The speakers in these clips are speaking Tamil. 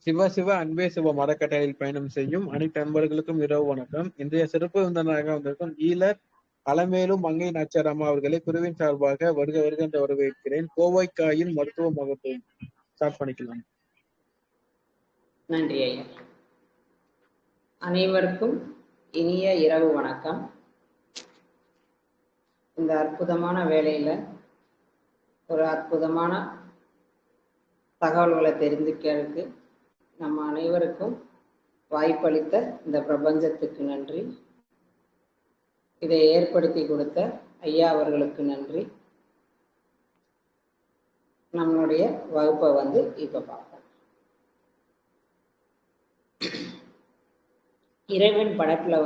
சிவ சிவ அன்பே சிவ மரக்கட்டையில் பயணம் செய்யும் அனைத்து அன்பர்களுக்கும் இரவு வணக்கம். இன்றைய சிறப்பு விருந்தினராக வந்திருக்கும் ஈழர் அலமேலு மங்கை நாச்சியார் அம்மா அவர்களை குருவின் சார்பாக வருக வருக என்று வரவேற்கிறேன். கோவைக்காயின் மருத்துவ முகத்தை ஸ்டார்ட் பண்ணிக்கலாம். நன்றி ஐயா. அனைவருக்கும் இனிய இரவு வணக்கம். இந்த அற்புதமான வேலையில ஒரு அற்புதமான தகவல்களை தெரிஞ்சுக்கிறதுக்கு நம்ம அனைவருக்கும் வாய்ப்பளித்த இந்த பிரபஞ்சத்துக்கு நன்றி. இதை ஏற்படுத்தி கொடுத்த ஐயா அவர்களுக்கு நன்றி. நம்மளுடைய வகுப்பை இப்ப பார்ப்போம். இறைவன் படைப்புல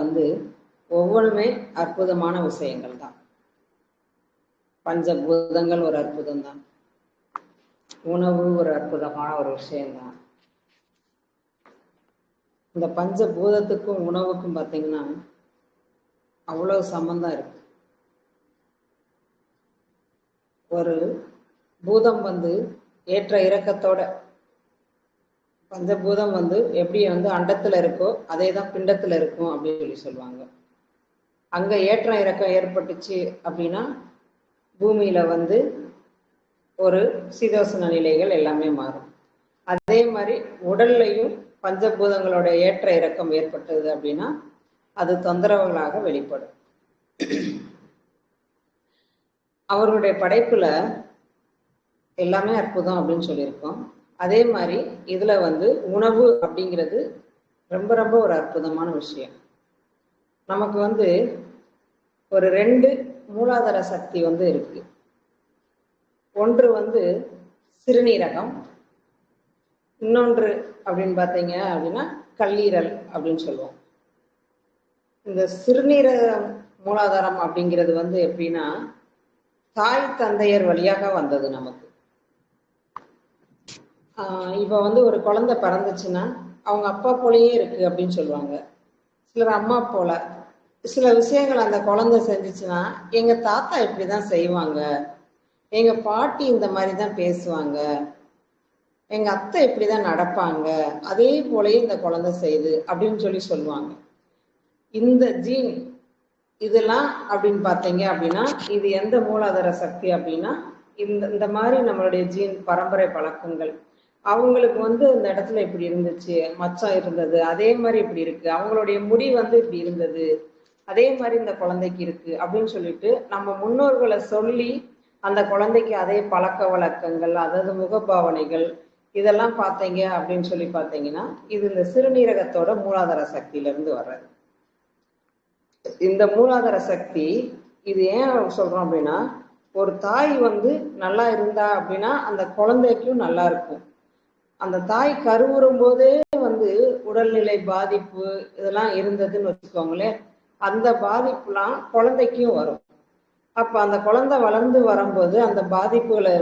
ஒவ்வொன்றுமே அற்புதமான விஷயங்கள் தான். பஞ்சபூதங்கள் ஒரு அற்புதம் தான். உணவு ஒரு அற்புதமான ஒரு விஷயம்தான். இந்த பஞ்சபூதத்துக்கும் உணவுக்கும் பார்த்தீங்கன்னா அவ்வளவு சம்பந்தம் இருக்கு. ஒரு பூதம் ஏற்ற இறக்கத்தோட, பஞ்சபூதம் எப்படி அண்டத்துல இருக்கோ அதே தான் பிண்டத்துல இருக்கும் அப்படின்னு சொல்லுவாங்க. அங்க ஏற்ற இறக்கம் ஏற்பட்டுச்சு அப்படின்னா பூமியில ஒரு சீதோசன நிலைகள் எல்லாமே மாறும். அதே மாதிரி உடல்லையும் பஞ்சபூதங்களோட ஏற்ற இறக்கம் ஏற்பட்டது அப்படின்னா அது தொந்தரவுகளாக வெளிப்படும். அவருடைய படைப்புல எல்லாமே அற்புதம் அப்படின்னு சொல்லியிருக்கோம். அதே மாதிரி இதுல உணவு அப்படிங்கிறது ரொம்ப ரொம்ப ஒரு அற்புதமான விஷயம். நமக்கு ஒரு 2 மூலாதார சக்தி இருக்கு. ஒன்று சிறுநீரகம், இன்னொன்று அப்படின்னு பார்த்தீங்க அப்படின்னா கல்லீரல் அப்படின்னு சொல்லுவோம். இந்த சிறுநீரக மூலாதாரம் அப்படிங்கிறது எப்படின்னா தாய் தந்தையர் வழியாக வந்தது நமக்கு. இப்ப ஒரு குழந்தை பிறந்துச்சுன்னா அவங்க அப்பா போலயே இருக்கு அப்படின்னு சொல்லுவாங்க. சிலர் அம்மா போல. சில விஷயங்கள் அந்த குழந்தை செஞ்சுச்சுன்னா எங்க தாத்தா இப்படிதான் செய்வாங்க, எங்க பாட்டி இந்த மாதிரி தான் பேசுவாங்க, எங்க அத்தை இப்படிதான் நடப்பாங்க, அதே போலயே இந்த குழந்தை செய்யுது அப்படின்னு சொல்லுவாங்க. இந்த ஜீன் இதெல்லாம் அப்படின்னு பார்த்தீங்க அப்படின்னா இது எந்த மூலாதார சக்தி அப்படின்னா இந்த மாதிரி நம்மளுடைய ஜீன் பரம்பரை பழக்கங்கள். அவங்களுக்கு இந்த இடத்துல இப்படி இருந்துச்சு, மச்சம் இருந்தது, அதே மாதிரி இப்படி இருக்கு, அவங்களுடைய முடி இப்படி இருந்தது, அதே மாதிரி இந்த குழந்தைக்கு இருக்கு அப்படின்னு சொல்லிட்டு நம்ம முன்னோர்களை சொல்லி அந்த குழந்தைக்கு அதே பழக்க வழக்கங்கள், அதாவது முகபாவனைகள் இதெல்லாம் பார்த்தீங்க அப்படின்னு பார்த்தீங்கன்னா இது இந்த சிறுநீரகத்தோட மூலாதார சக்தியில இருந்து வர்றது. இந்த மூலாதார சக்தி இது ஏன் சொல்றோம் அப்படின்னா ஒரு தாய் நல்லா இருந்தா அப்படின்னா அந்த குழந்தைக்கும் நல்லா இருக்கும். அந்த தாய் கருவுறும் போதே உடல்நிலை பாதிப்பு இதெல்லாம் இருந்ததுன்னு வச்சுக்கோங்களேன், அந்த பாதிப்புலாம் குழந்தைக்கும் வரும். அப்ப அந்த குழந்தை வளர்ந்து வரும்போது அந்த பாதிப்புகளை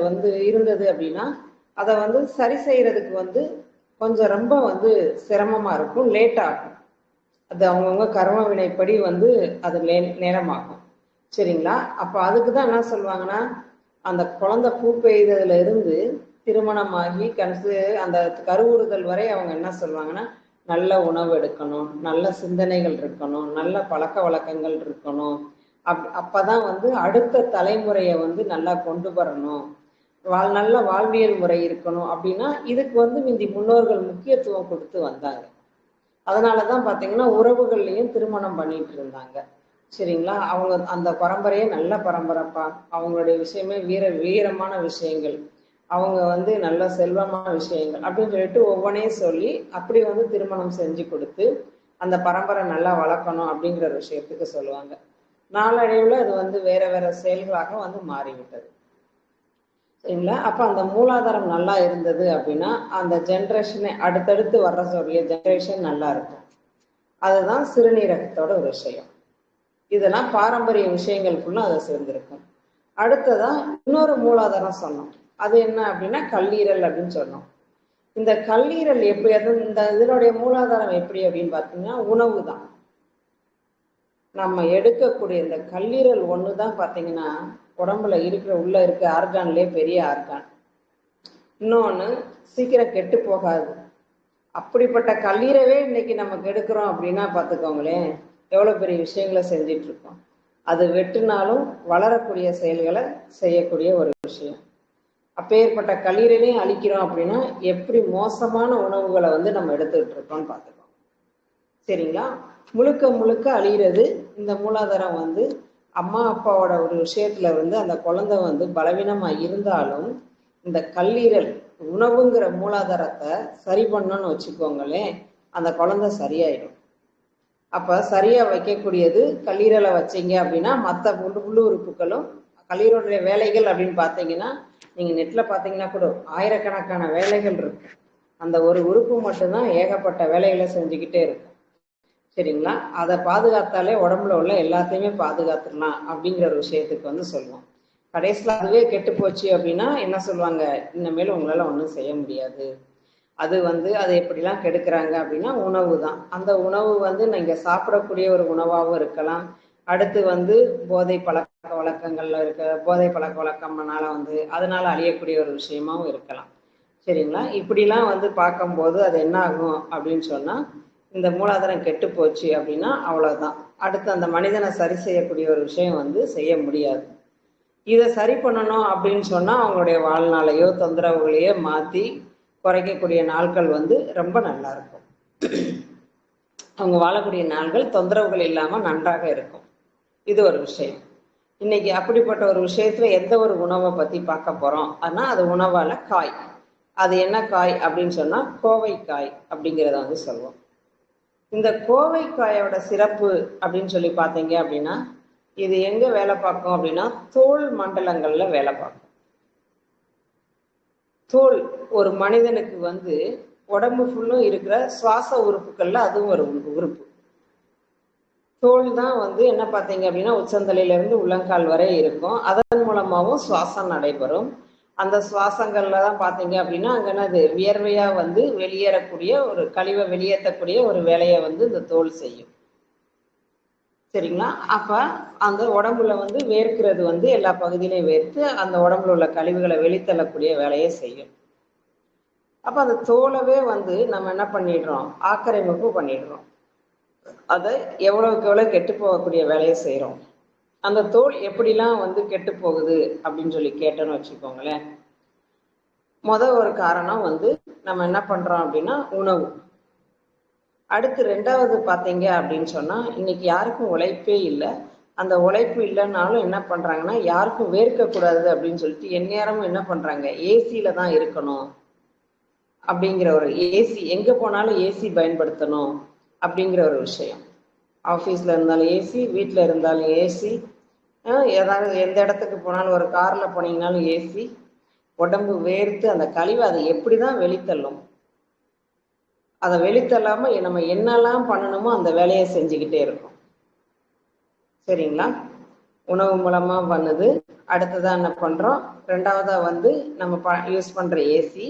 இருந்தது அப்படின்னா அதை சரி செய்யறதுக்கு கொஞ்சம் ரொம்ப சிரமமா இருக்கும், லேட் ஆகும். அது அவங்கவுங்க கர்ம வினைப்படி அது நேரமாகும். சரிங்களா? அப்ப அதுக்குதான் என்ன சொல்லுவாங்கன்னா அந்த குழந்தை பூ பெய்ததுல இருந்து திருமணமாகி அந்த கருவுறுதல் வரை அவங்க என்ன சொல்லுவாங்கன்னா நல்ல உணவு எடுக்கணும், நல்ல சிந்தனைகள் இருக்கணும், நல்ல பழக்க வழக்கங்கள் இருக்கணும். அப்பதான் அடுத்த தலைமுறையை நல்லா கொண்டு வரணும், நல்ல வாழ்வியல் முறை இருக்கணும் அப்படின்னா இதுக்கு முந்தி முன்னோர்கள் முக்கியத்துவம் கொடுத்து வந்தாங்க. அதனாலதான் பாத்தீங்கன்னா உறவுகள்லயும் திருமணம் பண்ணிட்டு இருந்தாங்க. சரிங்களா? அவங்க அந்த பரம்பரையே நல்ல பரம்பரைப்பா, அவங்களுடைய விஷயமே வீரமான விஷயங்கள், அவங்க நல்ல செல்வமான விஷயங்கள் அப்படின்னு சொல்லிட்டு ஒவ்வொன்றையும் சொல்லி அப்படி திருமணம் செஞ்சு கொடுத்து அந்த பரம்பரை நல்லா வளர்க்கணும் அப்படிங்கிற ஒரு விஷயத்துக்கு சொல்லுவாங்க. நாளடைவுல அது வேற வேற செயல்களாக மாறிவிட்டது. சரிங்களா? அப்ப அந்த மூலாதாரம் நல்லா இருந்தது அப்படின்னா அந்த ஜென்ரேஷனே அடுத்தடுத்து வர்ற சொல்லிய ஜென்ரேஷன் நல்லா இருக்கும். அதுதான் சிறுநீரகத்தோட ஒரு விஷயம். இதெல்லாம் பாரம்பரிய விஷயங்களுக்குள்ள அதை சேர்ந்திருக்கும். அடுத்ததா இன்னொரு மூலாதாரம் சொன்னோம். அது என்ன அப்படின்னா கல்லீரல் அப்படின்னு சொன்னோம். இந்த கல்லீரல் எப்படி, அது இந்த இதனுடைய மூலாதாரம் எப்படி அப்படின்னு பார்த்தீங்கன்னா உணவு தான். நம்ம எடுக்கக்கூடிய இந்த கல்லீரல் ஒண்ணுதான் பாத்தீங்கன்னா உடம்புல உள்ள இருக்க ஆர்கான்லயே பெரிய ஆர்கான். இன்னொன்னு சீக்கிரம் கெட்டு போகாது. அப்படிப்பட்ட கல்லீரவே இன்னைக்கு நமக்கு எடுக்கிறோம் அப்படின்னா பார்த்துக்கோங்களேன், எவ்வளோ பெரிய விஷயங்களை செஞ்சிட்டு இருக்கோம். அது வெட்டுனாலும் வளரக்கூடிய செயல்களை செய்யக்கூடிய ஒரு விஷயம். அப்பேற்பட்ட கல்லீரலையும் அழிக்கிறோம் அப்படின்னா எப்படி மோசமான உணவுகளை வந்து நம்ம எடுத்துக்கிட்டு இருக்கோம்னு பார்த்துக்கோம். சரிங்களா? முழுக்க முழுக்க அழிகிறது இந்த மூலாதாரம் வந்து அம்மா அப்பாவோட ஒரு விஷயத்துல வந்து அந்த குழந்தை வந்து பலவீனமா இருந்தாலும் இந்த கல்லீரல் உணவுங்கிற மூலாதாரத்தை சரி பண்ணணும்னு வச்சுக்கோங்களேன், அந்த குழந்தை சரியாயிடும். அப்ப சரியா வைக்கக்கூடியது கல்லீரலை வச்சீங்க அப்படின்னா மற்ற உள்ளு உறுப்புகளும் கல்லீரலுடைய வேலைகள் அப்படின்னு பார்த்தீங்கன்னா, நீங்க நெட்ல பார்த்தீங்கன்னா கூட ஆயிரக்கணக்கான வேலைகள் இருக்கு. அந்த ஒரு உறுப்பு மட்டும்தான் ஏகப்பட்ட வேலைகளை செஞ்சுக்கிட்டே இருக்கும். சரிங்களா? அதை பாதுகாத்தாலே உடம்புல உள்ள எல்லாத்தையுமே பாதுகாத்துடலாம் அப்படிங்கிற ஒரு விஷயத்துக்கு வந்து சொல்லுவோம். கடைசியில் அதுவே கெட்டு போச்சு அப்படின்னா என்ன சொல்லுவாங்க, இனிமேல் உங்களால ஒன்றும் செய்ய முடியாது. அது வந்து அதை எப்படிலாம் கெடுக்கிறாங்க அப்படின்னா உணவு தான். அந்த உணவு வந்து நீங்க சாப்பிடக்கூடிய ஒரு உணவாகவும் இருக்கலாம். அடுத்து வந்து போதை பழக்க வழக்கங்கள்ல போதை பழக்க வழக்கம்னால வந்து அதனால அழியக்கூடிய ஒரு விஷயமாவும் இருக்கலாம். சரிங்களா? இப்படிலாம் வந்து பார்க்கும்போது அது என்ன ஆகும் அப்படின்னு சொன்னா, இந்த மூலாதாரம் கெட்டு போச்சு அப்படின்னா அவ்வளவுதான். அடுத்து அந்த மனிதனை சரி செய்யக்கூடிய ஒரு விஷயம் வந்து செய்ய முடியாது. இதை சரி பண்ணணும் அப்படின்னு சொன்னா அவங்களுடைய வாழ்நாளையோ தொந்தரவுகளையோ மாத்தி குறைக்கக்கூடிய நாட்கள் வந்து ரொம்ப நல்லா இருக்கும். அவங்க வாழக்கூடிய நாள்கள் தொந்தரவுகள் இல்லாம நன்றாக இருக்கும். இது ஒரு விஷயம். இன்னைக்கு அப்படிப்பட்ட ஒரு விஷயத்துல எந்த ஒரு உணவை பத்தி பார்க்க போறோம் ஆனா அது உணவால காய். அது என்ன காய் அப்படின்னு சொன்னா கோவைக்காய் அப்படிங்கிறத வந்து சொல்லுவோம். இந்த கோவைக்காயோட சிறப்பு அப்படின்னு சொல்லி பார்த்தீங்க அப்படின்னா, இது எங்க வேலை பார்க்கும் அப்படின்னா தோல் மண்டலங்கள்ல வேலை பார்க்கும். தோல் ஒரு மனிதனுக்கு வந்து உடம்பு ஃபுல்லும் இருக்கிற சுவாச உறுப்புகள்ல அதுவும் ஒரு உறுப்பு. தோல் தான் வந்து என்ன பார்த்தீங்க அப்படின்னா உச்சந்தலையில இருந்து உள்ளங்கால் வரை இருக்கும். அதன் மூலமாகவும் சுவாசம் நடைபெறும். அந்த சுவாசங்கள்ல தான் பார்த்தீங்க அப்படின்னா அங்க என்னது வியர்வையா வந்து வெளியேறக்கூடிய ஒரு கழிவை வெளியேற்றக்கூடிய ஒரு வேலையை வந்து இந்த தோல் செய்யும். சரிங்களா? அப்ப அந்த உடம்புல வந்து வேர்க்கிறது வந்து எல்லா பகுதியிலையும் வேர்த்து அந்த உடம்புல உள்ள கழிவுகளை வெளித்தள்ளக்கூடிய வேலையை செய்யும். அப்ப அந்த தோலவே வந்து நம்ம என்ன பண்ணிடுறோம், ஆக்கிரமிப்பு பண்ணிடுறோம். அதை எவ்வளவுக்கு எவ்வளவு கெட்டு போகக்கூடிய வேலையை செய்யறோம். அந்த தோல் எப்படிலாம் வந்து கெட்டு போகுது அப்படின்னு சொல்லி கேட்டோன்னு வச்சுக்கோங்களேன். ஒரு காரணம் வந்து நம்ம என்ன பண்றோம் அப்படின்னா உணவு. அடுத்து ரெண்டாவது பார்த்தீங்க அப்படின்னு சொன்னா இன்னைக்கு யாருக்கும் உழைப்பே இல்லை. அந்த உழைப்பு இல்லைன்னாலும் என்ன பண்றாங்கன்னா யாருக்கும் வேர்க்கக்கூடாது அப்படின்னு சொல்லிட்டு எந்நேரமும் என்ன பண்றாங்க ஏசியில தான் இருக்கணும் அப்படிங்கிற ஒரு ஏசி, எங்க போனாலும் ஏசி பயன்படுத்தணும் அப்படிங்கிற ஒரு விஷயம். ஆஃபீஸ்ல இருந்தாலும் ஏசி, வீட்டில் இருந்தாலும் ஏசி, ஏதாவது எந்த இடத்துக்கு போனாலும் ஒரு கார்ல போனீங்கனாலும் ஏசி. உடம்பு வேர்த்து அந்த கழிவு அதை எப்படிதான் வெளித்தள்ளும். அதை வெளித்தள்ளாம நம்ம என்னெல்லாம் பண்ணணுமோ அந்த வேலையை செஞ்சுக்கிட்டே இருக்கும். சரிங்களா? உணவு மூலமா பண்ணுது. அடுத்ததா என்ன பண்றோம், ரெண்டாவதா வந்து நம்ம யூஸ் பண்ற ஏசி.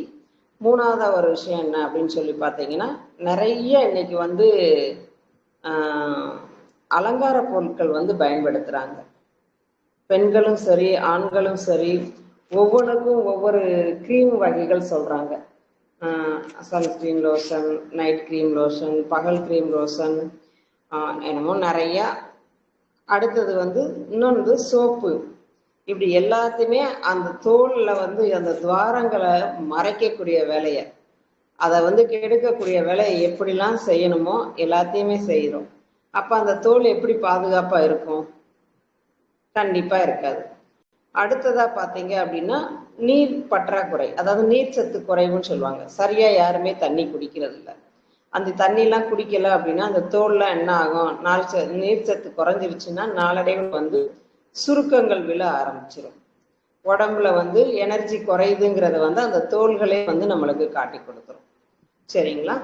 மூணாவதா ஒரு விஷயம் என்ன அப்படின்னு சொல்லி பார்த்தீங்கன்னா நிறைய இன்னைக்கு வந்து அலங்கார பொருட்கள் வந்து பயன்படுத்துறாங்க. பெண்களும் சரி ஆண்களும் சரி ஒவ்வொன்றுக்கும் ஒவ்வொரு கிரீம் வகைகள் சொல்றாங்க. Sunscreen lotion, night cream lotion, பகல் கிரீம் லோஷன், என்னமோ நிறைய. அடுத்தது வந்து இன்னொன்று சோப்பு. இப்படி எல்லாத்தையுமே அந்த தோல்ல வந்து அந்த துவாரங்களை மறைக்கக்கூடிய வேலையை, அதை வந்து கெடுக்கக்கூடிய வேலையை எப்படிலாம் செய்யணுமோ எல்லாத்தையுமே செய்யறோம். அப்ப அந்த தோல் எப்படி பாதுகாப்பா இருக்கும்? கண்டிப்பா இருக்காது. அடுத்ததா பாத்தீங்க அப்படின்னா நீர் பற்றாக்குறை, அதாவது நீர் சத்து குறைவுன்னு சொல்லுவாங்க. சரியா யாருமே தண்ணி குடிக்கிறது இல்லை. அந்த தண்ணி எல்லாம் குடிக்கல அப்படின்னா அந்த தோல்லாம் என்ன ஆகும், நீர் சத்து குறைஞ்சிருச்சுன்னா நாளடைவில் வந்து சுருக்கங்கள் விழ ஆரம்பிச்சிடும். உடம்புல வந்து எனர்ஜி குறையுதுங்கிறத வந்து அந்த தோள்களே வந்து நம்மளுக்கு காட்டி கொடுத்துரும். சரிங்களா?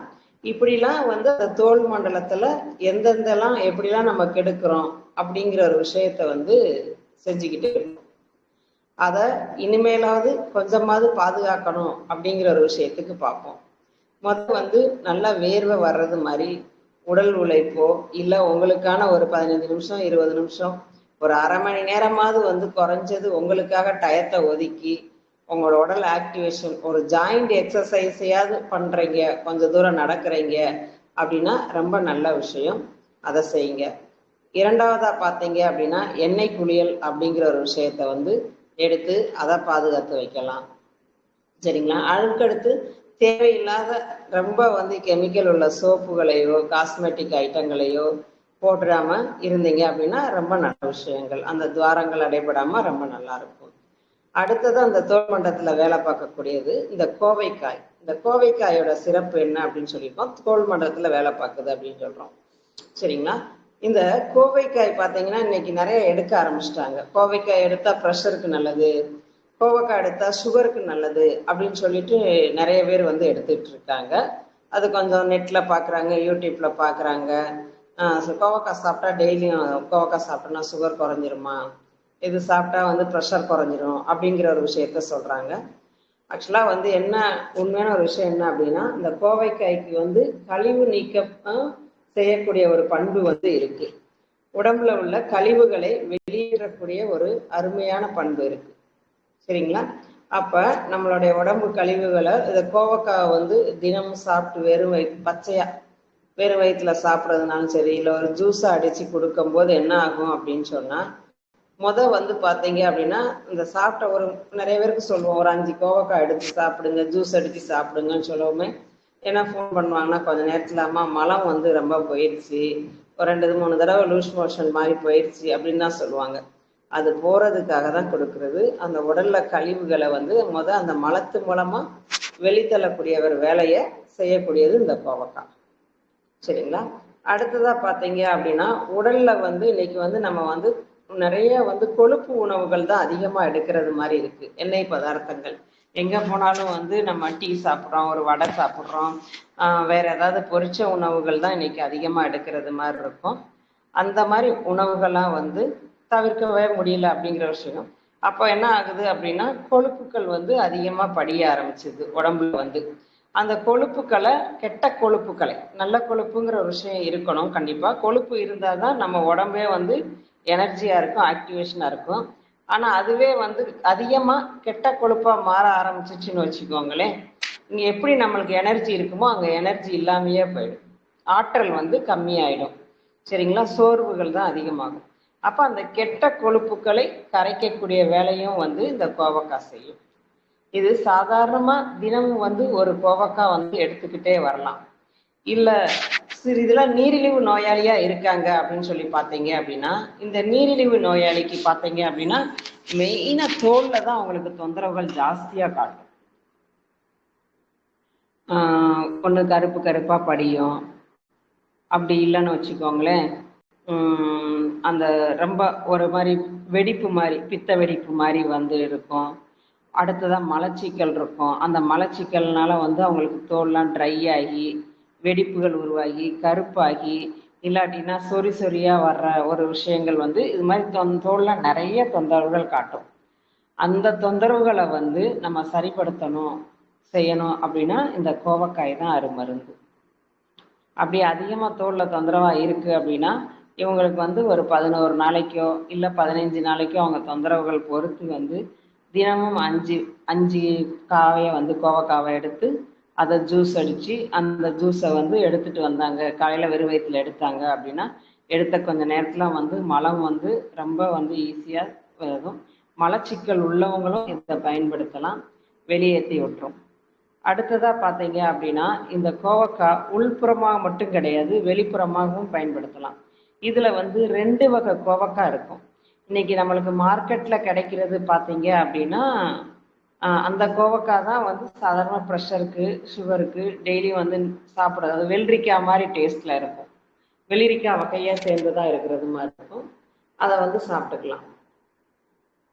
இப்படிலாம் வந்து அந்த தோல் மண்டலத்துல எந்தெந்தெல்லாம் எப்படிலாம் நம்ம கெடுக்கிறோம் அப்படிங்கிற ஒரு விஷயத்த வந்து செஞ்சுக்கிட்டு இருக்கோம். அதை இனிமேலாவது கொஞ்சமாவது பாதுகாக்கணும் அப்படிங்கிற ஒரு விஷயத்துக்கு பார்ப்போம். வந்து நல்லா வேர்வை வர்றது மாதிரி உடல் உழைப்போ இல்லை உங்களுக்கான ஒரு 15 நிமிஷம் 20 நிமிஷம் ஒரு அரை மணி நேரமாவது வந்து குறைஞ்சது உங்களுக்காக டயத்தை ஒதுக்கி உங்களோட உடல் ஆக்டிவேஷன், ஒரு ஜாயிண்ட் எக்ஸசைஸையாவது பண்றீங்க, கொஞ்சம் தூரம் நடக்கிறீங்க அப்படின்னா ரொம்ப நல்ல விஷயம், அதை செய்யுங்க. இரண்டாவதா பார்த்தீங்க அப்படின்னா எண்ணெய் குளியல் அப்படிங்கிற ஒரு விஷயத்த வந்து எடுத்து அதை பாதுகாத்து வைக்கலாம். சரிங்களா? அதுக்கடுத்து தேவையில்லாத ரொம்ப வந்து கெமிக்கல் உள்ள சோப்புகளையோ காஸ்மெட்டிக் ஐட்டங்களையோ போட்டுடாம இருந்தீங்க அப்படின்னா ரொம்ப நல்ல விஷயங்கள், அந்த துவாரங்கள் அடைபடாம ரொம்ப நல்லா இருக்கும். அடுத்தது அந்த தோல் மண்டலத்துல வேலை பார்க்கக்கூடியது இந்த கோவைக்காய். இந்த கோவைக்காயோட சிறப்பு என்ன அப்படின்னு சொல்லியிருக்கோம், தோல் மண்டலத்துல வேலை பார்க்குது அப்படின்னு சொல்றோம். சரிங்களா? இந்த கோவைக்காய் பார்த்தீங்கன்னா இன்னைக்கு நிறைய எடுக்க ஆரம்பிச்சிட்டாங்க. கோவைக்காய் எடுத்தா ப்ரெஷருக்கு நல்லது, கோவைக்காய் எடுத்தா சுகருக்கு நல்லது அப்படின்னு சொல்லிட்டு நிறைய பேர் வந்து எடுத்துட்டு இருக்காங்க. அது கொஞ்சம் நெட்ல பார்க்குறாங்க, யூடியூப்ல பார்க்குறாங்க. கோவைக்காய் சாப்பிட்டா டெய்லியும் கோவைக்காய் சாப்பிட்டோம்னா சுகர் குறைஞ்சிருமா, இது சாப்பிட்டா வந்து ப்ரெஷர் குறைஞ்சிரும் அப்படிங்கிற ஒரு விஷயத்த சொல்றாங்க. ஆக்சுவலாக வந்து என்ன உண்மையான ஒரு விஷயம் என்ன அப்படின்னா, இந்த கோவைக்காய்க்கு வந்து கழிவு நீக்கம் செய்யக்கூடிய ஒரு பண்பு வந்து இருக்கு. உடம்புல உள்ள கழிவுகளை வெளியேறக்கூடிய ஒரு அருமையான பண்பு இருக்கு. சரிங்களா? அப்ப நம்மளுடைய உடம்பு கழிவுகளை இந்த கோவக்காய் வந்து தினமும் சாப்பிட்டு வெறும் வயிற்று பச்சையா வெறும் வயிற்றுல சாப்பிட்றதுனாலும் சரி, இல்லை ஒரு ஜூஸை அடிச்சு கொடுக்கும் போது என்ன ஆகும் அப்படின்னு சொன்னா, வந்து பார்த்தீங்க அப்படின்னா இந்த சாப்பிட்ட ஒரு நிறைய பேருக்கு சொல்லுவோம், ஒரு 5 கோவக்காய் எடுத்து சாப்பிடுங்க, ஜூஸ் அடிச்சு சாப்பிடுங்கன்னு சொல்லுவோமே. ஏன்னா ஃபோன் பண்ணுவாங்கன்னா கொஞ்ச நேரத்தில் அம்மா மலம் வந்து ரொம்ப போயிடுச்சு, ஒரு 2-3 தடவை லூஸ் மோஷன் மாதிரி போயிடுச்சு அப்படின்னு தான் சொல்லுவாங்க. அது போறதுக்காக தான் கொடுக்கறது. அந்த உடல்ல கழிவுகளை வந்து அந்த மலத்து மூலமா வெளித்தள்ளக்கூடிய ஒரு வேலையை செய்யக்கூடியது இந்த கோவக்காய். சரிங்களா? அடுத்ததா பார்த்தீங்க அப்படின்னா உடல்ல வந்து இன்னைக்கு வந்து நம்ம வந்து நிறைய வந்து கொழுப்பு உணவுகள் தான் அதிகமா எடுக்கிறது மாதிரி இருக்கு. எண்ணெய் பதார்த்தங்கள் எங்க போனாலும் வந்து நம்ம டீ சாப்பிட்றோம், ஒரு வடை சாப்பிட்றோம், வேற ஏதாவது பொரிச்ச உணவுகள் தான் இன்னைக்கு அதிகமா எடுக்கிறது மாதிரி இருக்கும். அந்த மாதிரி உணவுகள்லாம் வந்து தவிர்க்கவே முடியல அப்படிங்கிற விஷயம். அப்போ என்ன ஆகுது அப்படின்னா கொழுப்புக்கள் வந்து அதிகமா படிய ஆரம்பிச்சுது உடம்புல வந்து. அந்த கொழுப்புக்களை, கெட்ட கொழுப்புக்களை, நல்ல கொழுப்புங்கிற ஒரு விஷயம் இருக்கணும் கண்டிப்பா. கொழுப்பு இருந்தால் தான் நம்ம உடம்பே வந்து எனர்ஜியா இருக்கும், ஆக்டிவேஷனா இருக்கும். ஆனா அதுவே வந்து அதிகமா கெட்ட கொழுப்பா மாற ஆரம்பிச்சிச்சுன்னு வச்சுக்கோங்களேன், இங்க எப்படி நம்மளுக்கு எனர்ஜி இருக்குமோ அங்க எனர்ஜி இல்லாமையே போயிடும், ஆற்றல் வந்து கம்மியாயிடும். சரிங்களா? சோர்வுகள் தான் அதிகமாகும். அப்ப அந்த கெட்ட கொழுப்புக்களை கரைக்கக்கூடிய வேலையும் வந்து இந்த கோவக்காய் செய்யும். இது சாதாரணமா தினமும் வந்து ஒரு கோவக்காய் வந்து எடுத்துக்கிட்டே வரலாம். இல்ல இதெல்லாம் நீரிழிவு நோயாளியா இருக்காங்க அப்படின்னு சொல்லி பார்த்தீங்க அப்படின்னா, இந்த நீரிழிவு நோயாளிக்கு பார்த்தீங்க அப்படின்னா மெயினா தோல்ல தான் அவங்களுக்கு தொந்தரவுகள் ஜாஸ்தியா காட்டும். ஒண்ணு கருப்பு கருப்பா படியும், அப்படி இல்லைன்னு வச்சுக்கோங்களேன் அந்த ரொம்ப ஒரு மாதிரி வெடிப்பு மாதிரி, பித்த வெடிப்பு மாதிரி வந்து இருக்கும். அடுத்ததான் மலச்சிக்கல் இருக்கும். அந்த மலச்சிக்கல்னால வந்து அவங்களுக்கு தோல்லாம் ட்ரை ஆகி வெடிப்புகள் உருவாகி கருப்பாகி, இல்லாட்டினா சொறி சொறியா வர்ற ஒரு விஷயங்கள் வந்து இது மாதிரி தோல்ல நிறைய தொந்தரவுகள் காட்டும். அந்த தொந்தரவுகளை வந்து நம்ம சரிப்படுத்தணும், செய்யணும் அப்படின்னா இந்த கோவக்காய் தான் அருமருந்து. அப்படி அதிகமா தோல்ல தொந்தரவா இருக்கு அப்படின்னா இவங்களுக்கு வந்து ஒரு 11 நாளைக்கோ இல்லை 15 நாளைக்கோ அவங்க தொந்தரவுகள் பொறுத்து வந்து தினமும் 5 காவையை வந்து கோவக்காவை எடுத்து அதை ஜூஸ் அடித்து அந்த ஜூஸை வந்து எடுத்துட்டு வந்தாங்க, காலையில் வெறும் வயிற்றுல எடுத்தாங்க அப்படின்னா எடுத்த கொஞ்ச நேரத்தில் வந்து மலம் வந்து ரொம்ப வந்து ஈஸியாக வரும். மலச்சிக்கல் உள்ளவங்களும் இதை பயன்படுத்தலாம், வெளியேற்றி விட்டுரும். அடுத்ததாக பார்த்தீங்க அப்படின்னா இந்த கோவக்காய் உள்புறமாக மட்டும் கிடையாது, வெளிப்புறமாகவும் பயன்படுத்தலாம். இதில் வந்து 2 வகை கோவக்காய் இருக்கும். இன்னைக்கு நம்மளுக்கு மார்க்கெட்டில் கிடைக்கிறது பார்த்தீங்க அப்படின்னா அந்த கோவக்காய் தான் வந்து சாதாரண ப்ரெஷருக்கு சுகருக்கு டெய்லி வந்து சாப்பிட்றது. வெள்ளரிக்காய் மாதிரி டேஸ்ட்டில் இருக்கும், வெள்ளரிக்காய் வகையாக சேர்ந்துதான் இருக்கிறது மாதிரி இருக்கும். அதை வந்து சாப்பிட்டுக்கலாம்.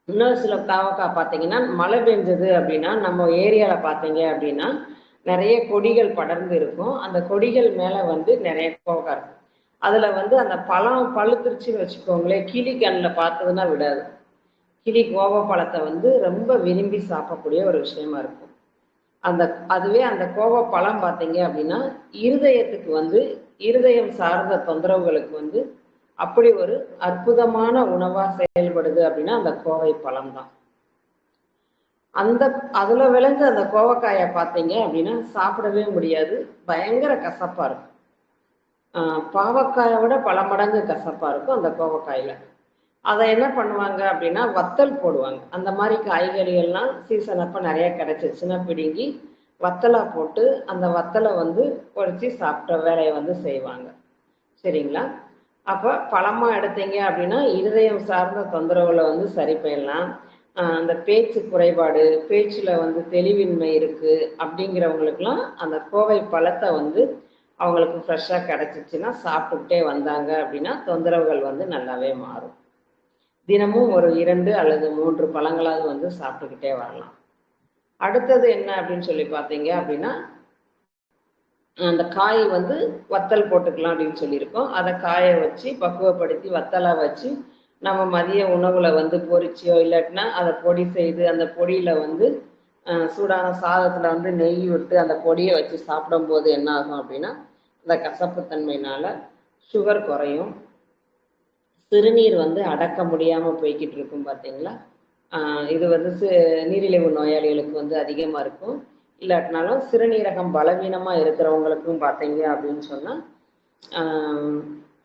இன்னொரு சில கோவக்காய் பார்த்தீங்கன்னா மழை பெஞ்சது அப்படின்னா நம்ம ஏரியாவில் பார்த்தீங்க அப்படின்னா நிறைய கொடிகள் படர்ந்து இருக்கும். அந்த கொடிகள் மேலே வந்து நிறைய கோவக்காய் இருக்கும். அதில் வந்து அந்த பழம் பழுத்துருச்சுன்னு வச்சுக்கோங்களேன், கிளி கண்ணில் பார்த்ததுன்னா விடாது. கிளி கோவ பழத்தை வந்து ரொம்ப விரும்பி சாப்பிடக்கூடிய ஒரு விஷயமா இருக்கும். அதுவே அந்த கோவ பழம் பார்த்தீங்க அப்படின்னா இருதயத்துக்கு வந்து இருதயம் சார்ந்த தொந்தரவுகளுக்கு வந்து அப்படி ஒரு அற்புதமான உணவா செயல்படுது அப்படின்னா அந்த கோவை பழம் தான். அந்த அதுல விளைஞ்ச அந்த கோவக்காயை பார்த்தீங்க அப்படின்னா சாப்பிடவே முடியாது, பயங்கர கசப்பா இருக்கும். பாவக்காயை விட பல மடங்கு கசப்பா இருக்கும் அந்த கோவக்காயில. அதை என்ன பண்ணுவாங்க அப்படின்னா வத்தல் போடுவாங்க. அந்த மாதிரி காய்கறிகள்லாம் சீசன் அப்போ நிறைய கிடைச்சிச்சுன்னா பிடுங்கி வத்தலா போட்டு அந்த வத்தலை வந்து பொரிச்சு சாப்பிட்ட வேலையை வந்து செய்வாங்க. சரிங்களா? அப்போ பழமா எடுத்தீங்க அப்படின்னா இருதயம் சார்ந்த தொந்தரவுகளை வந்து சரி பண்ணலாம். அந்த பேச்சு குறைபாடு, பேச்சுல வந்து தெளிவின்மை இருக்கு அப்படிங்கிறவங்களுக்குலாம் அந்த கோவை பழத்தை வந்து அவங்களுக்கு ஃப்ரெஷ்ஷாக கிடைச்சிச்சுன்னா சாப்பிட்டுக்கிட்டே வந்தாங்க அப்படின்னா தொந்தரவுகள் வந்து நல்லாவே மாறும். தினமும் ஒரு 2 அல்லது 3 பழங்களாவது வந்து சாப்பிட்டுக்கிட்டே வரலாம். அடுத்தது என்ன அப்படின்னு சொல்லி பார்த்தீங்க அப்படின்னா அந்த காய் வந்து வத்தல் போட்டுக்கலாம் அப்படின்னு சொல்லியிருக்கோம். அதை காய வச்சு பக்குவப்படுத்தி வத்தலா வச்சு நம்ம மதிய உணவுல வந்து பொரிச்சியோ இல்லாட்டினா அதை பொடி செய்து அந்த பொடியில வந்து சூடான சாதத்துல வந்து நெய் விட்டு அந்த பொடியை வச்சு சாப்பிடும்போது என்ன ஆகும் அப்படின்னா அந்த கசப்பு தன்மையினால சுகர் குறையும். சிறுநீர் வந்து அடக்க முடியாம போய்கிட்டு இருக்கும் பார்த்தீங்களா? இது வந்து நீரிழிவு நோயாளிகளுக்கு வந்து அதிகமாக இருக்கும். இல்லாட்டினாலும் சிறுநீரகம் பலவீனமாக இருக்கிறவங்களுக்கும் பார்த்தீங்க அப்படின்னு சொன்னால்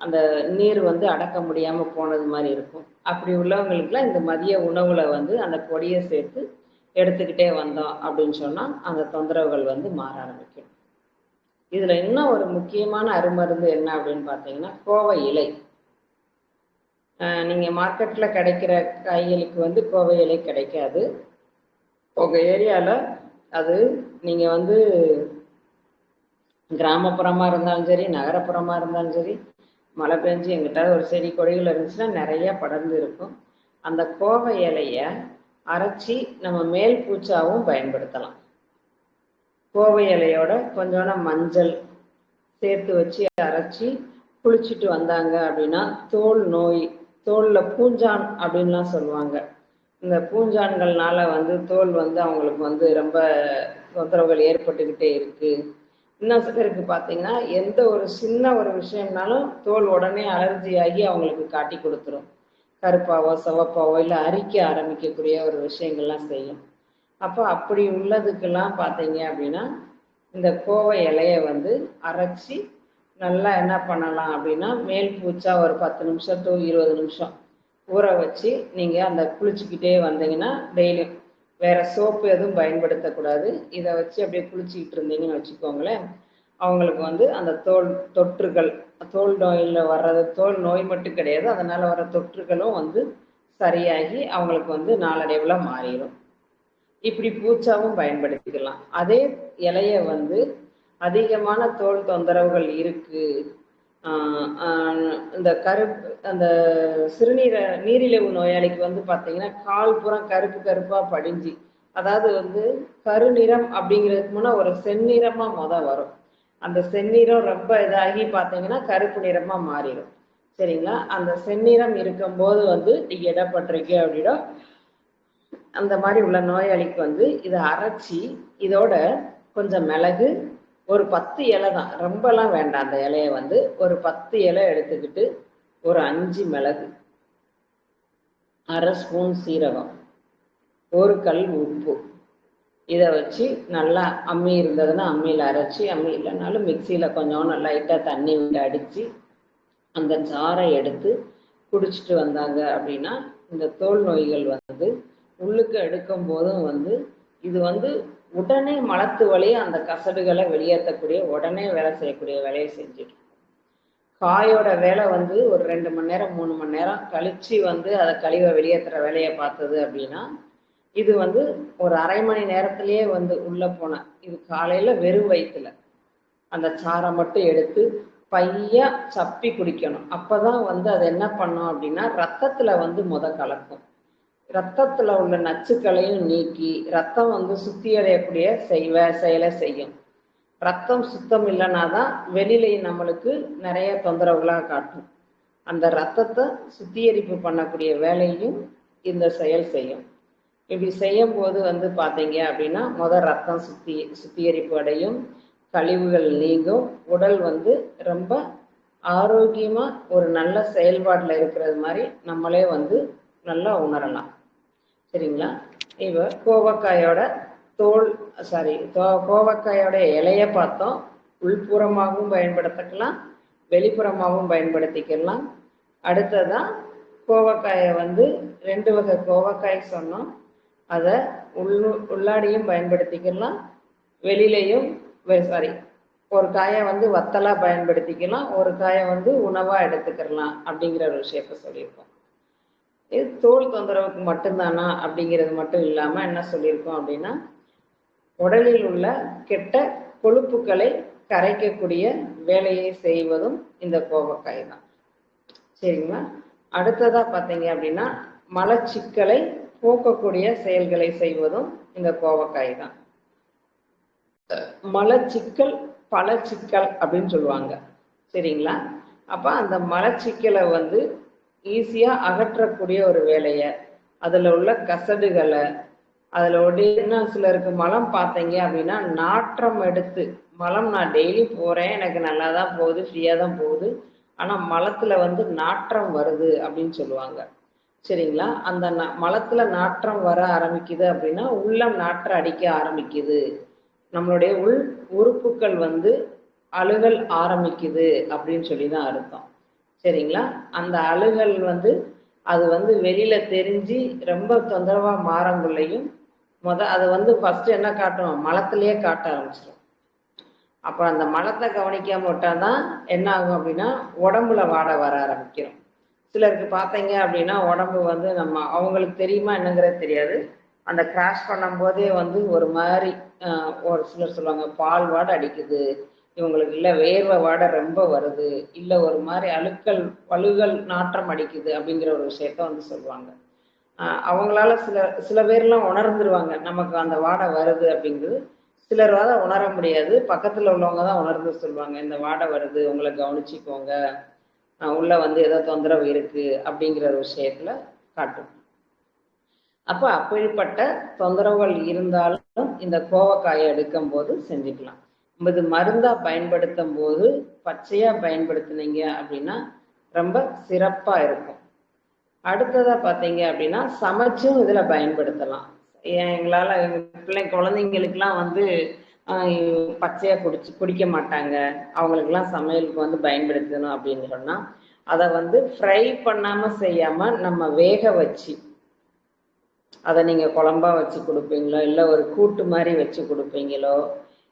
அந்த நீர் வந்து அடக்க முடியாமல் போனது மாதிரி இருக்கும். அப்படி உள்ளவங்களுக்குலாம் இந்த மதிய உணவுல வந்து அந்த பொடியை சேர்த்து எடுத்துக்கிட்டே வந்தோம் அப்படின்னு சொன்னால் அந்த தொந்தரவுகள் வந்து மாற ஆரம்பிக்கும். இதில் இன்னும் ஒரு முக்கியமான அருமருந்து என்ன அப்படின்னு பார்த்தீங்கன்னா கோவை இலை. நீங்கள் மார்க்கெட்டில் கிடைக்கிற காய்களுக்கு வந்து கோவை இலை கிடைக்காது. உங்கள் ஏரியாவில் அது நீங்கள் வந்து கிராமப்புறமாக இருந்தாலும் சரி நகரப்புறமாக இருந்தாலும் சரி மழை பெஞ்சு எங்கிட்ட ஒரு செடி கொடிகள் இருந்துச்சுன்னா நிறைய படர்ந்து இருக்கும். அந்த கோவை இலையை அரைச்சி நம்ம மேல் பூச்சாவும் பயன்படுத்தலாம். கோவை இலையோட கொஞ்சோட மஞ்சள் சேர்த்து வச்சு அரைச்சி குளிச்சுட்டு வந்தாங்க அப்படின்னா தோலில் பூஞ்சான் அப்படின்லாம் சொல்லுவாங்க. இந்த பூஞ்சான்கள்னால வந்து தோல் வந்து அவங்களுக்கு வந்து ரொம்ப தொந்தரவுகள் ஏற்பட்டுக்கிட்டே இருக்கு. இன்னும் சிலருக்கு பார்த்தீங்கன்னா எந்த ஒரு சின்ன ஒரு விஷயம்னாலும் தோல் உடனே அலர்ஜி ஆகி அவங்களுக்கு காட்டி கொடுத்துரும். கருப்பாவோ சிவப்பாவோ இல்லை அரிக்க ஆரம்பிக்கக்கூடிய ஒரு விஷயங்கள்லாம் செய்யும். அப்போ அப்படி உள்ளதுக்கெல்லாம் பார்த்தீங்க அப்படின்னா இந்த கோவை இலையை வந்து அரைச்சி நல்லா என்ன பண்ணலாம் அப்படின்னா மேல் பூச்சா ஒரு 10 நிமிஷம் to 20 நிமிஷம் ஊற வச்சு நீங்கள் அந்த குளிச்சுக்கிட்டே வந்தீங்கன்னா டெய்லியும் வேற சோப்பு எதுவும் பயன்படுத்தக்கூடாது. இதை வச்சு அப்படியே குளிச்சுக்கிட்டு இருந்தீங்கன்னு வச்சுக்கோங்களேன், அவங்களுக்கு வந்து அந்த தோல் தொற்றுகள் தோல் நோயில் வர்றது தோல் நோய் மட்டும் கிடையாது, அதனால் வர தொற்றுகளும் வந்து சரியாகி அவங்களுக்கு வந்து நாளடைவில் மாறிடும். இப்படி பூச்சாவும் பயன்படுத்திக்கலாம். அதே இலையை வந்து அதிகமான தோல் தொந்தரவுகள் இருக்கு, இந்த அந்த நீரிழிவு நோயாளிக்கு வந்து பார்த்தீங்கன்னா கால் புறம் கருப்பு கருப்பாக படிஞ்சு, அதாவது வந்து கருநிறம் அப்படிங்கிறதுக்கு முன்னே ஒரு செந்நிறமாக வரும். அந்த செந்நிறம் ரொம்ப இதாகி பார்த்தீங்கன்னா கருப்பு நிறமாக மாறிடும். சரிங்களா? அந்த செந்நிறம் இருக்கும்போது வந்து நீங்கள் இடப்பட்டிருக்கு அப்படின்னா அந்த மாதிரி உள்ள நோயாளிக்கு வந்து இதை அரைச்சி இதோட கொஞ்சம் மிளகு ஒரு 10 இலை தான், ரொம்பலாம் வேண்டாம். அந்த இலையை வந்து ஒரு 10 இலை எடுத்துக்கிட்டு ஒரு 5 மிளகு, அரை ஸ்பூன் சீரகம், ஒரு கல் உப்பு, இதை வச்சு நல்லா அம்மி இருந்ததுன்னா அம்மியில் அரைச்சி, அம்மி இல்லைனாலும் மிக்சியில் கொஞ்சம் லைட்டாக தண்ணி விட்டு அடித்து அந்த சாறை எடுத்து குடிச்சிட்டு வந்தாங்க அப்படின்னா இந்த தோல் நோய்கள் வந்து உள்ளுக்கு எடுக்கும் போதும் வந்து இது வந்து உடனே மலத்து வழியே அந்த கசடுகளை வெளியேற்றக்கூடிய உடனே வேலை செய்யக்கூடிய வேலையை செஞ்சுட்டு காயோட வேலை வந்து ஒரு 2 மணி நேரம் 3 மணி நேரம் கழிச்சு வந்து அதை கழிவை வெளியேற்றுற வேலையை பார்த்தது அப்படின்னா இது வந்து ஒரு அரை மணி நேரத்திலேயே வந்து உள்ள போன இது காலையில வெறும் வயிற்றுல அந்த சாரை மட்டும் எடுத்து பையா சப்பி குடிக்கணும். அப்பதான் வந்து அது என்ன பண்ணும் அப்படின்னா ரத்தத்துல வந்து கலக்கும். ரத்தத்துல உள்ள நச்சுக்களையும் நீக்கி ரத்தம் வந்து சுத்தியடையக்கூடிய செயலை செய்யும். ரத்தம் சுத்தம் இல்லைன்னா தான் வெளியில நம்மளுக்கு நிறைய தொந்தரவுகளாக காட்டும். அந்த ரத்தத்தை சுத்திகரிப்பு பண்ணக்கூடிய வேலையும் இந்த செயல் செய்யும். இப்படி செய்யும் போது வந்து பார்த்தீங்க அப்படின்னா ரத்தம் சுத்திகரிப்பு அடையும், கழிவுகள் நீங்கும், உடல் வந்து ரொம்ப ஆரோக்கியமா ஒரு நல்ல செயல்பாட்டில் இருக்கிறது மாதிரி நம்மளே வந்து நல்லா உணரலாம். சரிங்களா? இப்போ கோவக்காயோட தோல் கோவக்காயோட இலைய பார்த்தோம். உள்புறமாகவும் பயன்படுத்திக்கலாம், வெளிப்புறமாகவும் பயன்படுத்திக்கலாம். அடுத்ததான் கோவக்காயை வந்து 2 வகை கோவக்காய் சொன்னோம். அதை உள்ளாடியும் பயன்படுத்திக்கலாம், வெளியிலையும் ஒரு காயை வந்து வத்தலா பயன்படுத்திக்கலாம், ஒரு காயை வந்து உணவா எடுத்துக்கலாம் அப்படிங்கிற ஒரு விஷயத்த சொல்லியிருக்கோம். இது தோல் தொந்தரவுக்கு மட்டும்தானா அப்படிங்கிறது மட்டும் இல்லாம என்ன சொல்லியிருக்கோம் அப்படின்னா, உடலில் உள்ள கெட்ட கொழுப்புகளை கரைக்கக்கூடிய வேலையை செய்வதும் இந்த கோவக்காய் தான். சரிங்களா? அடுத்ததா பார்த்தீங்க அப்படின்னா, மலச்சிக்கலை போக்கக்கூடிய செயல்களை செய்வதும் இந்த கோவக்காய் தான். மலச்சிக்கல் பலச்சிக்கல் அப்படின்னு சொல்லுவாங்க. சரிங்களா? அப்ப அந்த மலச்சிக்கலை வந்து ஈஸியா அகற்றக்கூடிய ஒரு வேலையை, அதுல உள்ள கசடுகளை, அதுல ஒடினா சிலருக்கு மலம் பார்த்தீங்க அப்படின்னா நாற்றம் எடுத்து, மலம் நான் டெய்லி போறேன், எனக்கு நல்லா தான் போகுது, ஃப்ரீயா தான் போகுது, ஆனா மலத்துல வந்து நாற்றம் வருது அப்படின்னு சொல்லுவாங்க. சரிங்களா? அந்த மலத்துல நாற்றம் வர ஆரம்பிக்குது அப்படின்னா உள்ளம் நாற்றம் அடிக்க ஆரம்பிக்குது, நம்மளுடைய உள் உறுப்புகள் வந்து அழுகல் ஆரம்பிக்குது அப்படின்னு சொல்லி தான் அர்த்தம். சரிங்களா? அந்த அழுகல் வந்து அது வந்து வெளியில தெரிஞ்சு ரொம்ப தொந்தரவா மாறங்குள்ளையும் அது வந்து ஃபர்ஸ்ட் என்ன காட்டும், மலத்திலேயே காட்ட ஆரம்பிச்சிடும். அப்ப அந்த மலத்தை கவனிக்காம விட்டாதான் என்ன ஆகும் அப்படின்னா உடம்புல வாடை வர ஆரம்பிக்கிறோம். சிலருக்கு பார்த்தீங்க அப்படின்னா உடம்பு வந்து அவங்களுக்கு தெரியுமா என்னங்கிறது தெரியாது, அந்த கிராஷ் பண்ணும் போதே வந்து ஒரு மாதிரி ஒரு சிலர் சொல்லுவாங்க பால் வாடை அடிக்குது, இவங்களுக்கு இல்லை வேர்வை வாடை ரொம்ப வருது, இல்லை ஒரு மாதிரி பழுகல் நாற்றம் அடிக்குது அப்படிங்கிற ஒரு விஷயத்த வந்து சொல்லுவாங்க. அவங்களால சில பேர்லாம் உணர்ந்துருவாங்க நமக்கு அந்த வாடை வருது அப்படிங்கிறது. சிலர் உணர முடியாது, பக்கத்துல உள்ளவங்க தான் உணர்ந்து சொல்லுவாங்க இந்த வாடை வருது, உங்களை கவனிச்சுக்கோங்க, உள்ள வந்து ஏதோ தொந்தரவு இருக்கு அப்படிங்கிற ஒரு விஷயத்துல காட்டும். அப்ப அப்படிப்பட்ட தொந்தரவுகள் இருந்தாலும் இந்த கோவக்காயை எடுக்கும் போது செஞ்சுக்கலாம். இது மருந்தா பயன்படுத்தும் போது பச்சையா பயன்படுத்தினீங்க அப்படின்னா ரொம்ப சிறப்பா இருக்கும். அடுத்ததா பார்த்தீங்க அப்படின்னா சமைச்சும் இதுல பயன்படுத்தலாம். எங்களால குழந்தைங்களுக்கெல்லாம் வந்து பச்சையா குடிக்க மாட்டாங்க, அவங்களுக்கெல்லாம் சமையலுக்கு வந்து பயன்படுத்தணும் அப்படின்னு சொன்னா அதை வந்து ஃப்ரை பண்ணாம செய்யாம நம்ம வேக வச்சு, அதை நீங்க குழம்பா வச்சு கொடுப்பீங்களோ இல்லை ஒரு கூட்டு மாதிரி வச்சு கொடுப்பீங்களோ,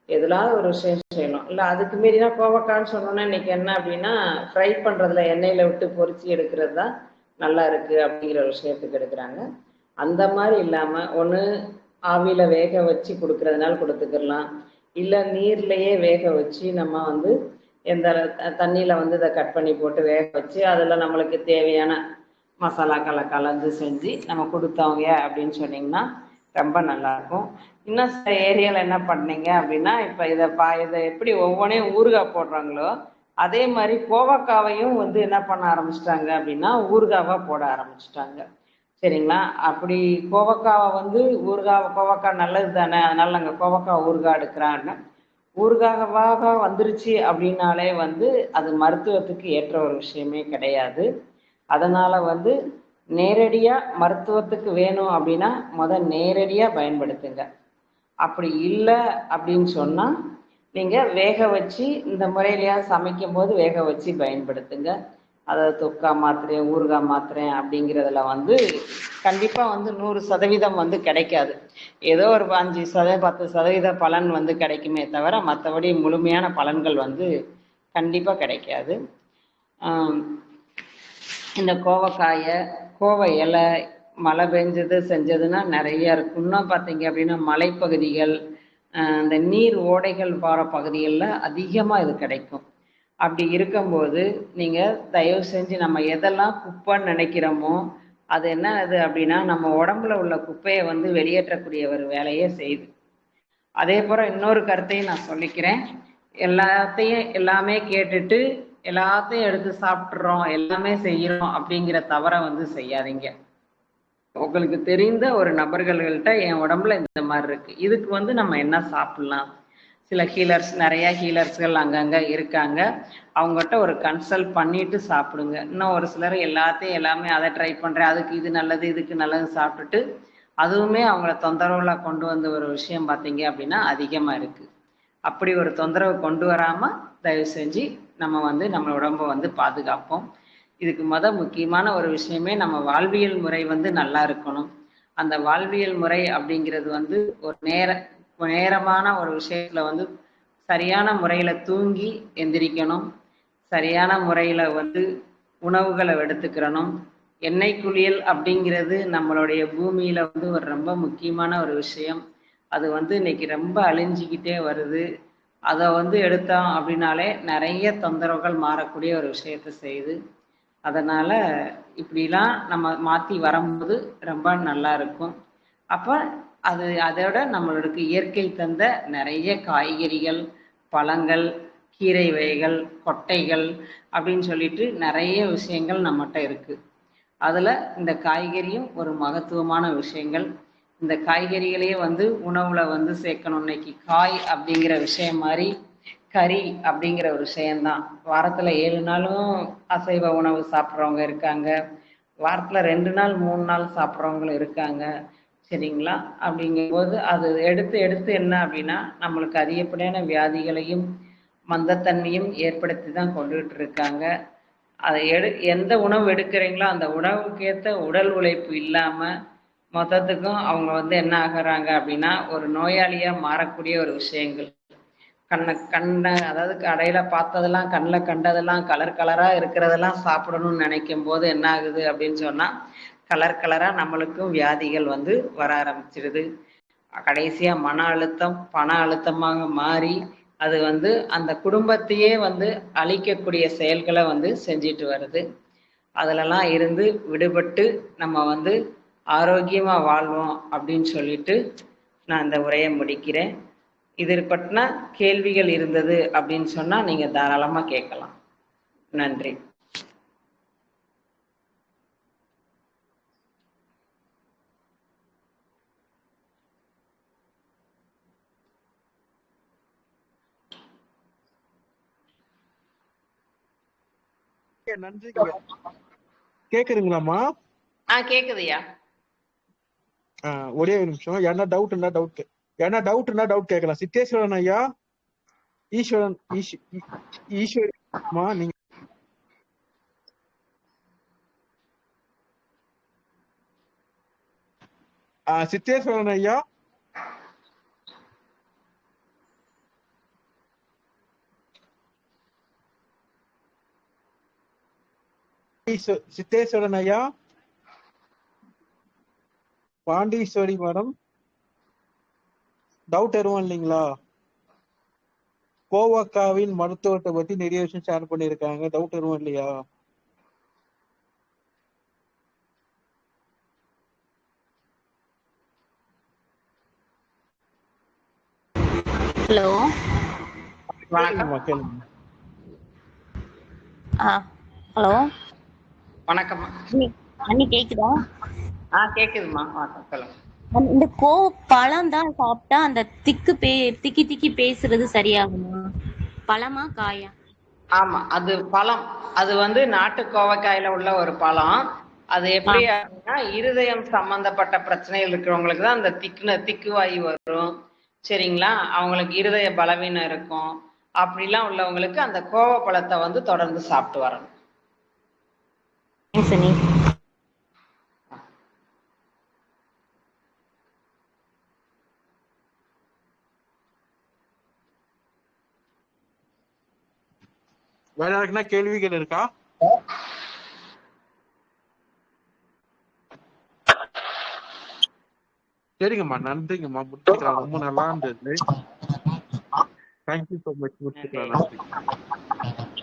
எதுலாவது ஒரு விஷயம் செய்யணும். இல்லை அதுக்கு மீறினா கோவக்கான்னு சொன்னோன்னா இன்னைக்கு என்ன அப்படின்னா ஃப்ரை பண்றதுல எண்ணெயில விட்டு பொரிச்சு எடுக்கிறது தான் நல்லா இருக்கு அப்படிங்கிற ஒரு விஷயத்துக்கு எடுக்கிறாங்க. அந்த மாதிரி இல்லாம ஒன்று ஆவியில வேக வச்சு கொடுக்கறதுனால கொடுத்துக்கலாம், இல்லை நீர்லயே வேக வச்சு நம்ம வந்து எந்த தண்ணியில வந்து இதை கட் பண்ணி போட்டு வேக வச்சு அதுல நம்மளுக்கு தேவையான மசாலாக்களை கலந்து செஞ்சு நம்ம கொடுத்தவங்க அப்படின்னு சொன்னீங்கன்னா ரொம்ப நல்லா இருக்கும். இன்னும் சில ஏரியால என்ன பண்ணீங்க அப்படின்னா இப்ப இதை எப்படி ஒவ்வொன்றையும் ஊறுகாய் போடுறாங்களோ அதே மாதிரி கோவக்காவையும் வந்து என்ன பண்ண ஆரம்பிச்சிட்டாங்க அப்படின்னா ஊறுகாவா போட ஆரம்பிச்சிட்டாங்க. சரிங்களா? அப்படி கோவக்காவை வந்து கோவக்காய் நல்லது தானே, அதனால நாங்கள் கோவக்காய் ஊறுகாய் எடுக்கிறான்னு ஊறுகாவாக வந்துருச்சு அப்படின்னாலே வந்து அது மருத்துவத்துக்கு ஏற்ற ஒரு விஷயமே கிடையாது. அதனால வந்து நேரடியா மருத்துவத்துக்கு வேணும் அப்படின்னா நேரடியா பயன்படுத்துங்க. அப்படி இல்லை அப்படின்னு சொன்னா நீங்க வேக வச்சு இந்த முறையிலையா சமைக்கும் போது வேக வச்சு பயன்படுத்துங்க. அதாவது தொக்கா மாத்திரேன் ஊறுகாய் மாத்திரேன் அப்படிங்கிறதுல வந்து கண்டிப்பா வந்து 100% வந்து கிடைக்காது. ஏதோ ஒரு 5% 10% பலன் வந்து கிடைக்குமே தவிர மற்றபடி முழுமையான பலன்கள் வந்து கண்டிப்பா கிடைக்காது. இந்த கோவக்காயை கோவை இலை மழை பெஞ்சது செஞ்சதுன்னா நிறைய இருக்கும். இன்னும் பார்த்தீங்க அப்படின்னா மலைப்பகுதிகள் இந்த நீர் ஓடைகள் போகிற பகுதிகளில் அதிகமாக இது கிடைக்கும். அப்படி இருக்கும்போது நீங்கள் தயவு செஞ்சு நம்ம எதெல்லாம் குப்பைன்னு நினைக்கிறோமோ அது என்ன அது அப்படின்னா நம்ம உடம்புல உள்ள குப்பையை வந்து வெளியேற்றக்கூடிய ஒரு வேலையை செய்யுது. அதே போல் இன்னொரு கருத்தையும் நான் சொல்லிக்கிறேன், எல்லாமே கேட்டுட்டு எல்லாத்தையும் எடுத்து சாப்பிட்றோம் எல்லாமே செய்யறோம் அப்படிங்கிற தவறை வந்து செய்யாதீங்க. உங்களுக்கு தெரிந்த ஒரு நபர்கள்கிட்ட என் உடம்புல இந்த மாதிரி இருக்கு, இதுக்கு வந்து நம்ம என்ன சாப்பிடலாம், சில நிறைய ஹீலர்ஸ்கள் அங்கங்க இருக்காங்க, அவங்ககிட்ட ஒரு கன்சல்ட் பண்ணிட்டு சாப்பிடுங்க. இன்னும் ஒரு சிலர் எல்லாமே அதை ட்ரை பண்றேன், அதுக்கு இது நல்லது இதுக்கு நல்லது சாப்பிட்டுட்டு அதுவுமே அவங்கள தொந்தரவுல கொண்டு வந்த ஒரு விஷயம் பார்த்தீங்க அப்படின்னா அதிகமா இருக்கு. அப்படி ஒரு தொந்தரவு கொண்டு வராம தயவு செஞ்சு நம்ம வந்து நம்ம உடம்ப வந்து பாதுகாப்போம். இதுக்கு முக்கியமான ஒரு விஷயமே நம்ம வாழ்வியல் முறை வந்து நல்லா இருக்கணும். அந்த வாழ்வியல் முறை அப்படிங்கிறது வந்து ஒரு நேரமான ஒரு விஷயத்துல வந்து சரியான முறையில தூங்கி எந்திரிக்கணும். சரியான முறையில வந்து உணவுகளை எடுத்துக்கிறணும். எண்ணெய் குளியல் அப்படிங்கிறது நம்மளுடைய பூமியில வந்து ஒரு ரொம்ப முக்கியமான ஒரு விஷயம். அது வந்து இன்னைக்கு ரொம்ப அழிஞ்சிக்கிட்டே வருது. அதை வந்து எடுத்தோம் அப்படின்னாலே நிறைய தொந்தரவுகள் மாறக்கூடிய ஒரு விஷயத்த செய்யுது. அதனால இப்படிலாம் நம்ம மாத்தி வரும்போது ரொம்ப நல்லா இருக்கும். அப்ப அதோட நம்மளுக்கு இயற்கை தந்த நிறைய காய்கறிகள், பழங்கள், கீரை வகைகள், கொட்டைகள் அப்படின்னு சொல்லிட்டு நிறைய விஷயங்கள் நம்மகிட்ட இருக்கு. அதுல இந்த காய்கறியும் ஒரு மகத்துவமான விஷயங்கள். இந்த காய்கறிகளையே வந்து உணவுல வந்து சேர்க்கணும். இன்னைக்கு காய் அப்படிங்கிற விஷயம் மாதிரி கறி அப்படிங்கிற ஒரு விஷயம்தான். வாரத்துல 7 நாளும் அசைவ உணவு சாப்பிட்றவங்க இருக்காங்க. வாரத்துல 2 நாள் 3 நாள் சாப்பிட்றவங்களும் இருக்காங்க. சரிங்களா? அப்படிங்கும்போது அது எடுத்து எடுத்து என்ன அப்படின்னா நம்மளுக்கு அதிகப்படியான வியாதிகளையும் மந்தத்தன்மையும் ஏற்படுத்தி தான் கொண்டுகிட்டு இருக்காங்க. அதை எந்த உணவு எடுக்கிறீங்களோ அந்த உணவுக்கேற்ற உடல் உழைப்பு இல்லாம மொத்தத்துக்கும் அவங்க வந்து என்ன ஆகுறாங்க அப்படின்னா ஒரு நோயாளியா மாறக்கூடிய ஒரு விஷயங்கள். அதாவது கடையில பார்த்ததெல்லாம் கண்ணில் கண்டதெல்லாம் கலர் கலரா இருக்கிறதெல்லாம் சாப்பிடணும்னு நினைக்கும் போது என்ன ஆகுது அப்படின்னு சொன்னா கலர் கலரா நம்மளுக்கும் வியாதிகள் வந்து வர ஆரம்பிச்சிருது. கடைசியா மன அழுத்தம் பண அழுத்தமாக மாறி அது வந்து அந்த குடும்பத்தையே வந்து அழிக்கக்கூடிய செயல்களை வந்து செஞ்சிட்டு வருது. அதுலலாம் இருந்து விடுபட்டு நம்ம வந்து ஆரோக்கியமா வாழ்வோம் அப்படின்னு சொல்லிட்டு நான் இந்த உரையை முடிக்கிறேன். இது பற்றின கேள்விகள் இருந்தது அப்படின்னு சொன்னா நீங்க தாராளமா கேட்கலாம். நன்றி. நன்றிங்க. கேக்குதுங்களாமா? கேக்குதுயா. ஒரே ஒரு நிமிஷம். என்ன டவுட்னா டவுட் கேட்கலாம். சித்தேஸ்வரன் ஐயா, ஈஸ்வரமா நீங்க சித்தேஸ்வரன் ஐயா, சித்தேஸ்வரன் ஐயா, பாண்டீஸ்வரி மேடம், டவுட் எதுவும் இல்லைங்களா? கோவக்காவின் மருத்துவத்தை பத்தி நிறைய விஷயம் ஷேர் பண்ணிருக்காங்க. டவுட் எதுவும் இல்லையா? ஹலோ, வணக்கம். ஹலோ வணக்கம். அண்ணி கேக்குதா? கேக்குதுமா. வணக்கம், சொல்லுங்க. இந்த பழம் தான் சாப்பிட்டா அந்த திக்கி திக்கி பேசுறது சரியாகுமா? பழமா காயா? ஆமா, அது பழம். அது வந்து நாட்டு கோவக்காயில உள்ள ஒரு பழம். அது எப்படி அப்படின்னா இருதயம் சம்பந்தப்பட்ட பிரச்சனைகள் இருக்கிறவங்களுக்கு தான் அந்த திக்குவாயு வரும். சரிங்களா? அவங்களுக்கு இருதய பலவீனம் இருக்கும். அப்படிலாம் உள்ளவங்களுக்கு அந்த கோவப்பழத்தை வந்து தொடர்ந்து சாப்பிட்டு வரணும். வேற யாருக்குன்னா கேள்விகள் இருக்கா? சரிங்கம்மா, நன்றிங்கம்மா. முடிச்சுக்கலாம். ரொம்ப நல்லா இருந்தது. Thank you so much. முடிச்சுக்கலாம். நன்றி.